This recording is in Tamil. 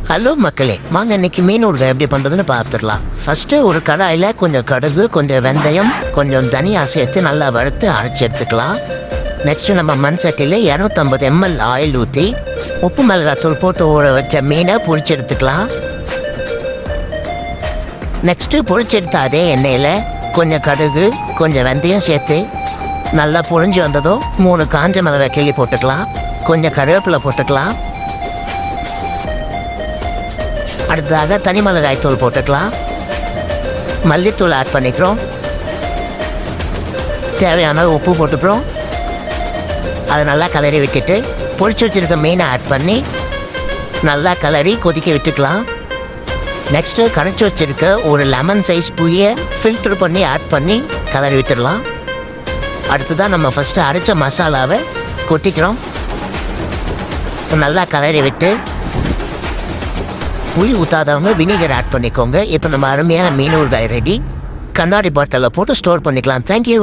ஹலோ மக்களே, வாங்க இன்னைக்கு மீன் ஊறுகாய் எப்படி பண்ணுறதுன்னு பார்த்துடலாம். ஃபஸ்ட்டு ஒரு கடாயில் கொஞ்சம் கடுகு, கொஞ்சம் வெந்தயம், கொஞ்சம் தனியா சேர்த்து நல்லா வறுத்து அரைச்சி எடுத்துக்கலாம். நெக்ஸ்ட்டு நம்ம மண் சட்டியில் 250 ml ஆயில் ஊற்றி உப்பு மிளகாத்தூள் போட்டு ஊற வச்ச மீனை பொரிச்சு எடுத்துக்கலாம். நெக்ஸ்ட்டு பொரிச்செடுத்த அதே எண்ணெயில் கொஞ்சம் கடுகு, கொஞ்சம் வெந்தயம் சேர்த்து நல்லா பொரிஞ்சு வந்ததும் 3 காஞ்ச மிளகாய் கிள்ளி போட்டுக்கலாம். கொஞ்சம் கருவேப்பிலை போட்டுக்கலாம். அடுத்ததாக தனி மிளகாய் தூள் போட்டுக்கலாம். மல்லித்தூள் ஆட் பண்ணிக்கிறோம். தேவையான உப்பு போட்டுக்கிறோம். அதை நல்லா கலரி விட்டுட்டு பொரிச்சு வச்சுருக்க மீனை ஆட் பண்ணி நல்லா கலரி கொதிக்க விட்டுக்கலாம். நெக்ஸ்ட்டு கரைச்சி வச்சுருக்க ஒரு லெமன் சைஸ் புளியை ஃபில்ட்ரு பண்ணி ஆட் பண்ணி கலரி விட்டுடலாம். அடுத்ததான் நம்ம ஃபஸ்ட்டு அரைச்ச மசாலாவை கொட்டிக்கிறோம். நல்லா கலரி விட்டு புளி ஊற்றாதவங்க வினிகர் ஆட் பண்ணிக்கோங்க. இப்போ நம்ம அருமையான மீன் ஊறுகாய் ரெடி. கண்ணாடி பாட்டிலில் போட்டு ஸ்டோர் பண்ணிக்கலாம். தேங்க்யூ.